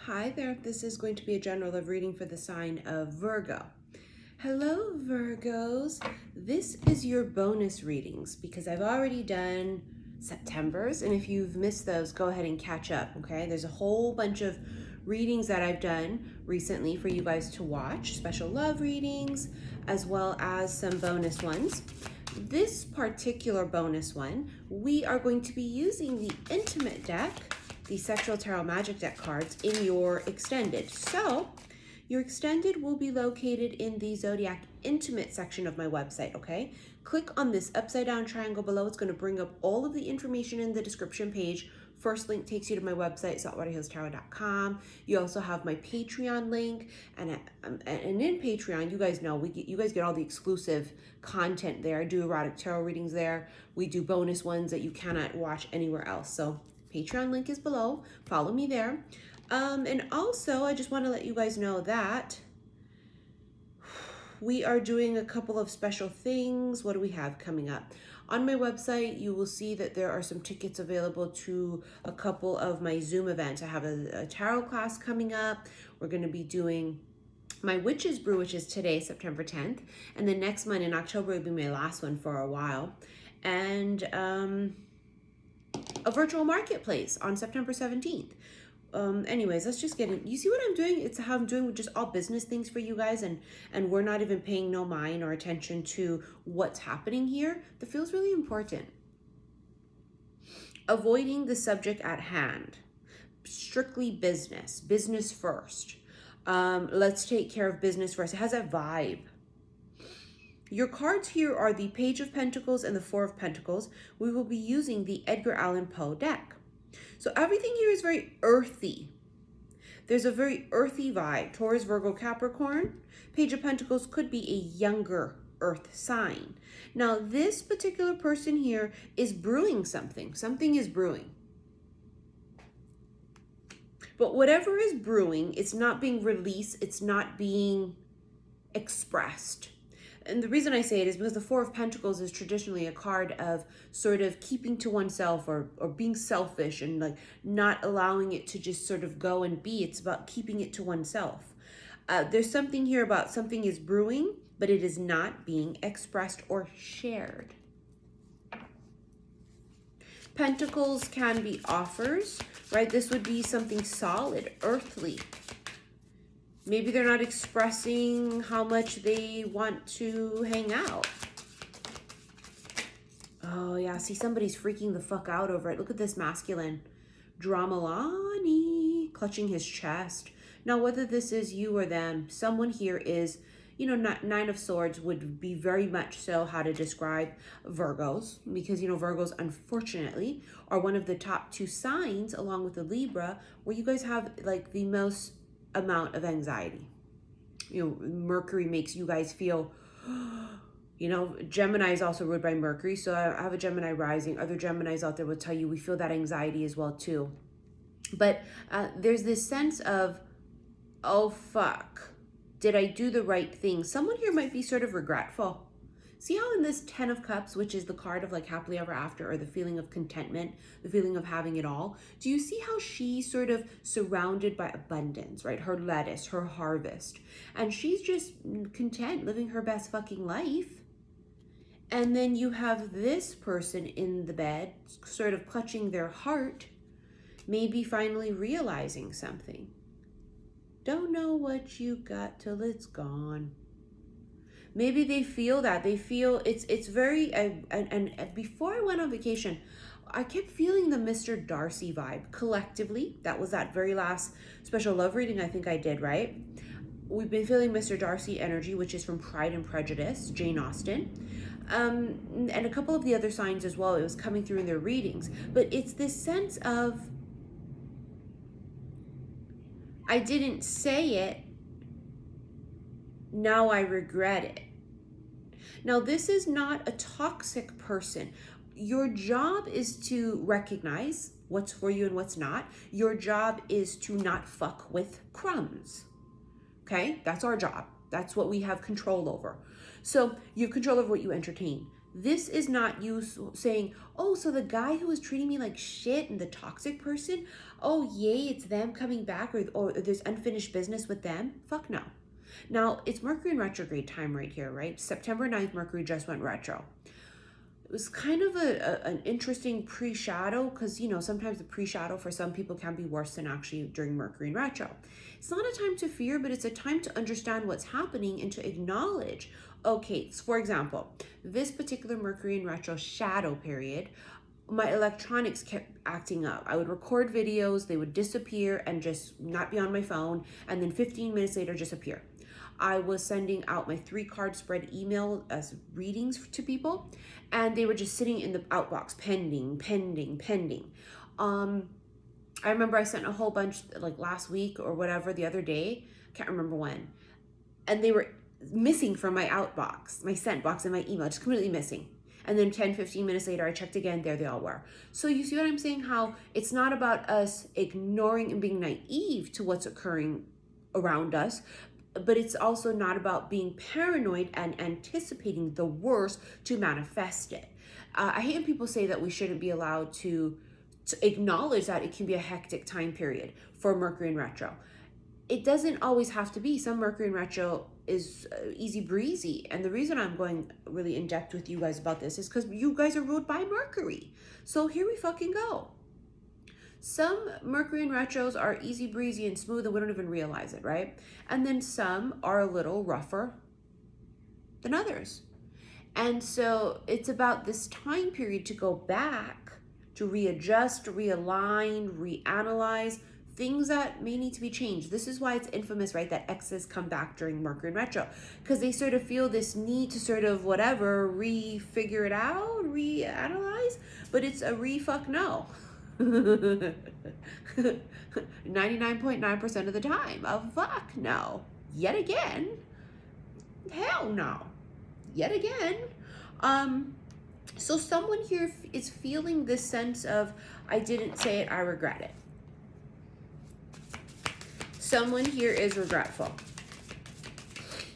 Hi there, this is going to be a general love reading for the sign of Virgo. Hello Virgos, this is your bonus readings because I've already done September's, and if you've missed those, go ahead and catch up, okay? There's a whole bunch of readings that I've done recently for you guys to watch, special love readings, as well as some bonus ones. This particular bonus one, we are going to be using the Intimate deck, the Sexual Tarot Magic deck cards in your extended. So your extended will be located in the Zodiac Intimate section of my website, okay? Click on this upside down triangle below. It's going to bring up all of the information in the description page. First link takes you to my website, saltwaterhealstarot.com. You also have my Patreon link, and in Patreon, you guys know you guys get all the exclusive content there. I do erotic tarot readings there. We do bonus ones that you cannot watch anywhere else. So Patreon link is below. Follow me there. And also, I just want to let you guys know that we are doing a couple of special things. What do we have coming up? On my website, you will see that there are some tickets available to a couple of my Zoom events. I have a tarot class coming up. We're going to be doing my Witch's Brew, which is today, September 10th. And then next month in October will be my last one for a while. And a virtual marketplace on September 17th. Anyways, let's just get in. You see what I'm doing? It's how I'm doing just all business things for you guys, and we're not even paying no mind or attention to what's happening here. That feels really important. Avoiding the subject at hand. Strictly business. Business first. Let's take care of business first. It has that vibe. Your cards here are the Page of Pentacles and the Four of Pentacles. We will be using the Edgar Allan Poe deck. So everything here is very earthy. There's a very earthy vibe. Taurus, Virgo, Capricorn. Page of Pentacles could be a younger earth sign. Now, this particular person here is brewing something. Something is brewing. But whatever is brewing, it's not being released. It's not being expressed. And the reason I say it is because the Four of Pentacles is traditionally a card of sort of keeping to oneself or being selfish and like not allowing it to just sort of go and be. It's about keeping it to oneself. There's something here about something is brewing, but it is not being expressed or shared. Pentacles can be offers, right? This would be something solid, earthly. Maybe they're not expressing how much they want to hang out. Oh, yeah. See, somebody's freaking the fuck out over it. Look at this masculine. Dramalani clutching his chest. Now, whether this is you or them, someone here is, you know, Nine of Swords would be very much so how to describe Virgos. Because, you know, Virgos, unfortunately, are one of the top two signs, along with the Libra, where you guys have, like, the most amount of anxiety. You know, Mercury makes you guys feel, you know, Gemini is also ruled by Mercury. So I have a Gemini rising. Other Geminis out there will tell you we feel that anxiety as well too. But there's this sense of, oh fuck, did I do the right thing? Someone here might be sort of regretful. See how in this 10 of Cups, which is the card of like happily ever after, or the feeling of contentment, the feeling of having it all, do you see how she's sort of surrounded by abundance, right? Her lettuce, her harvest. And she's just content, living her best fucking life. And then you have this person in the bed, sort of clutching their heart, maybe finally realizing something. Don't know what you got till it's gone. Maybe they feel that. They feel it's very, and before I went on vacation, I kept feeling the Mr. Darcy vibe collectively. That was that very last special love reading I think I did, right? We've been feeling Mr. Darcy energy, which is from Pride and Prejudice, Jane Austen. And a couple of the other signs as well. It was coming through in their readings. But it's this sense of, I didn't say it, now I regret it. Now, this is not a toxic person. Your job is to recognize what's for you and what's not. Your job is to not fuck with crumbs. Okay? That's our job. That's what we have control over. So you have control over what you entertain. This is not you saying, oh, so the guy who was treating me like shit and the toxic person, oh, yay, it's them coming back, or there's unfinished business with them. Fuck no. Now, it's Mercury in retrograde time right here, right? September 9th, Mercury just went retro. It was kind of an interesting pre-shadow because, sometimes the pre-shadow for some people can be worse than actually during Mercury in retro. It's not a time to fear, but it's a time to understand what's happening and to acknowledge, okay, so for example, this particular Mercury in retro shadow period, my electronics kept acting up. I would record videos, they would disappear and just not be on my phone, and then 15 minutes later just appear. I was sending out my 3-card spread email as readings to people, and they were just sitting in the outbox, pending. I remember I sent a whole bunch like last week or whatever, the other day, can't remember when, and they were missing from my outbox, my sent box and my email, just completely missing. And then 10-15 minutes later, I checked again, there they all were. So you see what I'm saying? How it's not about us ignoring and being naive to what's occurring around us, but it's also not about being paranoid and anticipating the worst to manifest it. I hate when people say that we shouldn't be allowed to acknowledge that it can be a hectic time period for Mercury in retro. It doesn't always have to be. Some Mercury in retro is easy breezy. And the reason I'm going really in depth with you guys about this is because you guys are ruled by Mercury. So here we fucking go. Some Mercury in retros are easy breezy and smooth and we don't even realize it, right? And then some are a little rougher than others. And so it's about this time period to go back, to readjust, realign, reanalyze things that may need to be changed. This is why it's infamous, right, that exes come back during Mercury in retro, because they sort of feel this need to sort of whatever, re-figure it out, reanalyze, but it's a re-fuck no. 99.9% of the time, a fuck no. Yet again, hell no. Yet again. So someone here is feeling this sense of, I didn't say it, I regret it. Someone here is regretful.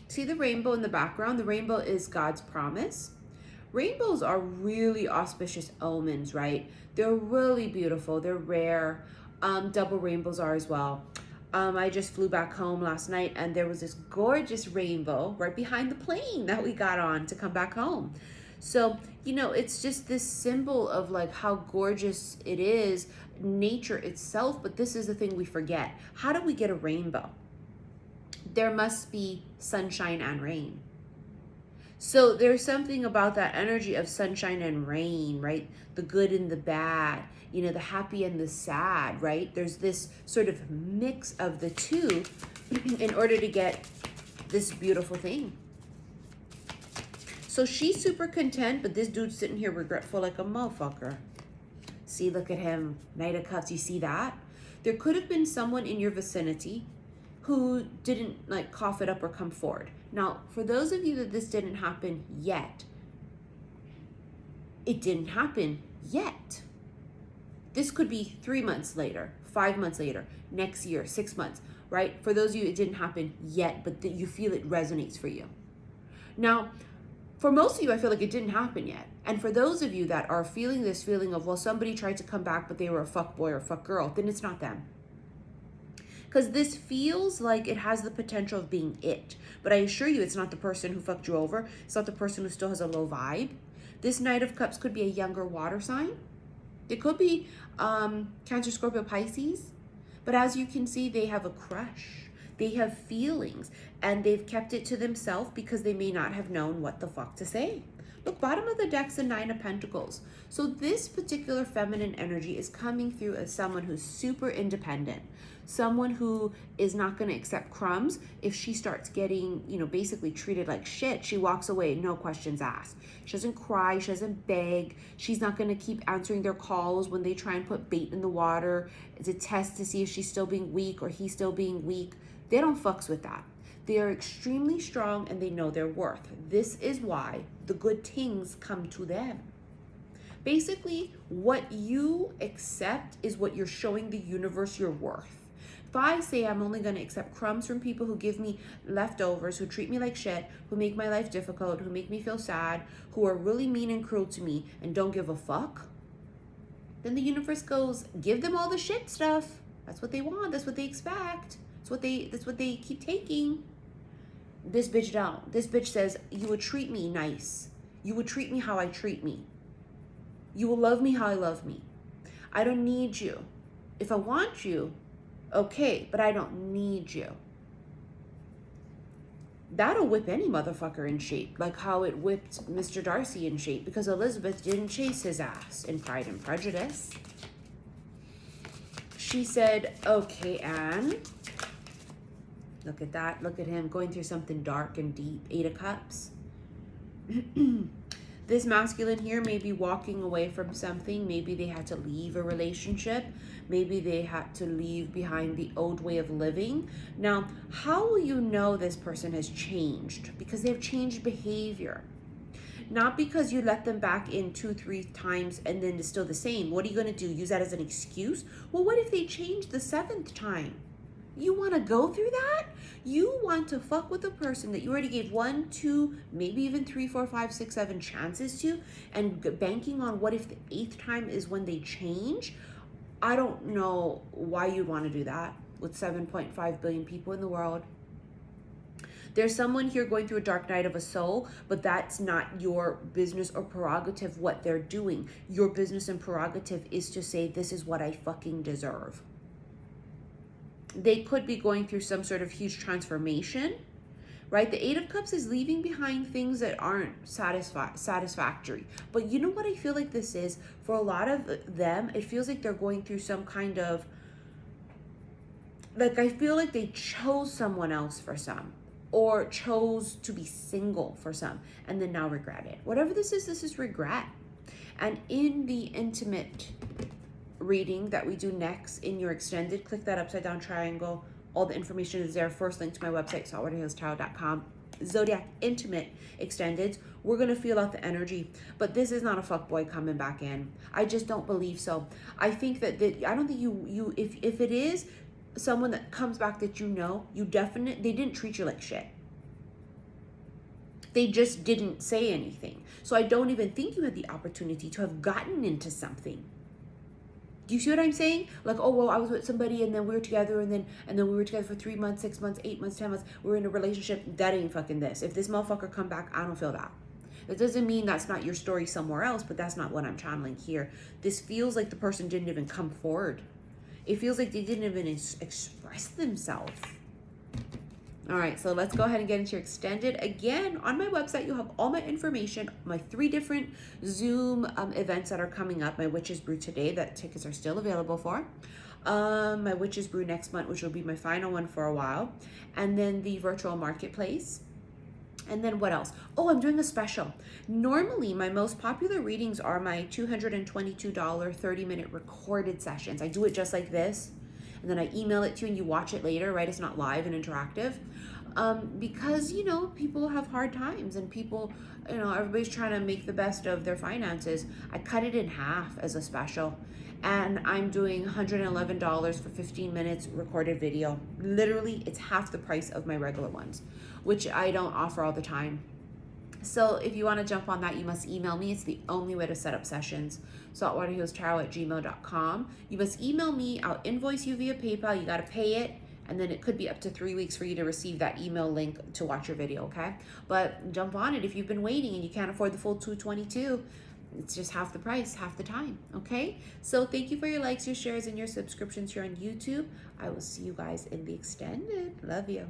See the rainbow in the background? The rainbow is God's promise. Rainbows are really auspicious omens, right? They're really beautiful. They're rare. Double rainbows are as well. I just flew back home last night and there was this gorgeous rainbow right behind the plane that we got on to come back home. So, it's just this symbol of like how gorgeous it is, nature itself, but this is the thing we forget. How do we get a rainbow? There must be sunshine and rain. So there's something about that energy of sunshine and rain, right? The good and the bad, the happy and the sad, right? There's this sort of mix of the two in order to get this beautiful thing. So she's super content, but this dude's sitting here regretful like a motherfucker. See, look at him, Knight of Cups, you see that? There could have been someone in your vicinity who didn't like cough it up or come forward. Now, for those of you that this didn't happen yet, it didn't happen yet. This could be 3 months later, 5 months later, next year, 6 months, right? For those of you, it didn't happen yet, but you feel it resonates for you. Now, for most of you, I feel like it didn't happen yet. And for those of you that are feeling this feeling of, well, somebody tried to come back, but they were a fuck boy or fuck girl, then it's not them. Because this feels like it has the potential of being it. But I assure you, it's not the person who fucked you over. It's not the person who still has a low vibe. This Knight of Cups could be a younger water sign. It could be Cancer, Scorpio, Pisces. But as you can see, they have a crush. They have feelings. And they've kept it to themselves because they may not have known what the fuck to say. Look, bottom of the deck's the 9 of Pentacles. So this particular feminine energy is coming through as someone who's super independent. Someone who is not going to accept crumbs. If she starts getting, basically treated like shit, she walks away, no questions asked. She doesn't cry, she doesn't beg. She's not going to keep answering their calls when they try and put bait in the water to test to see if she's still being weak or he's still being weak. They don't fucks with that. They are extremely strong and they know their worth. This is why the good things come to them. Basically, what you accept is what you're showing the universe you're worth. If I say I'm only going to accept crumbs from people who give me leftovers, who treat me like shit, who make my life difficult, who make me feel sad, who are really mean and cruel to me and don't give a fuck, then the universe goes, give them all the shit stuff. That's what they want. That's what they expect. That's what they keep taking. This bitch don't. This bitch says, you would treat me nice. You would treat me how I treat me. You will love me how I love me. I don't need you. If I want you, okay, but I don't need you. That'll whip any motherfucker in shape, like how it whipped Mr. Darcy in shape, because Elizabeth didn't chase his ass in Pride and Prejudice. She said, okay, Anne. Look at that. Look at him going through something dark and deep. 8 of Cups. This masculine here may be walking away from something. Maybe they had to leave a relationship. Maybe they had to leave behind the old way of living. Now, how will you know this person has changed? Because they've changed behavior. Not because you let them back in 2-3 times and then it's still the same. What are you going to do? Use that as an excuse? Well, what if they change the 7th time? You want to go through that? You want to fuck with a person that you already gave 1, 2, maybe even 3, 4, 5, 6, 7 chances to, and banking on what if the 8th time is when they change? I don't know why you'd want to do that with 7.5 billion people in the world. There's someone here going through a dark night of a soul, but that's not your business or prerogative what they're doing. Your business and prerogative is to say, this is what I fucking deserve. They could be going through some sort of huge transformation, right? The 8 of Cups is leaving behind things that aren't satisfactory. But you know what I feel like this is? For a lot of them, it feels like they're going through some kind of, like I feel like they chose someone else for some, or chose to be single for some, and then now regret it. Whatever this is regret. And in the intimate reading that we do next in your extended, click that upside down triangle. All the information is there. First link to my website, saltwaterhealstarot.com. Zodiac intimate extended. We're gonna feel out the energy, but this is not a fuckboy coming back in. I just don't believe so. I think that I don't think you if it is someone that comes back that they didn't treat you like shit. They just didn't say anything. So I don't even think you had the opportunity to have gotten into something. Do you see what I'm saying? Like, oh, well, I was with somebody and then we were together and then we were together for 3 months, 6 months, 8 months, 10 months. We're in a relationship. That ain't fucking this. If this motherfucker come back, I don't feel that. That doesn't mean that's not your story somewhere else, but that's not what I'm channeling here. This feels like the person didn't even come forward. It feels like they didn't even express themselves. All right, so let's go ahead and get into your extended. Again, on my website, you'll have all my information, my 3 different Zoom events that are coming up. My Witches Brew today, that tickets are still available for. My Witches Brew next month, which will be my final one for a while. And then the virtual marketplace. And then what else? Oh, I'm doing a special. Normally, my most popular readings are my $222 30-minute recorded sessions. I do it just like this. And then I email it to you and you watch it later, right? It's not live and interactive. Because, people have hard times and people, everybody's trying to make the best of their finances. I cut it in half as a special. And I'm doing $111 for 15 minutes recorded video. Literally, it's half the price of my regular ones, which I don't offer all the time. So if you want to jump on that, you must email me. It's the only way to set up sessions. saltwaterhealstarot@gmail.com. You must email me. I'll invoice you via PayPal. You got to pay it. And then it could be up to 3 weeks for you to receive that email link to watch your video, okay? But jump on it if you've been waiting and you can't afford the full $222. It's just half the price, half the time, okay? So thank you for your likes, your shares, and your subscriptions here on YouTube. I will see you guys in the extended. Love you.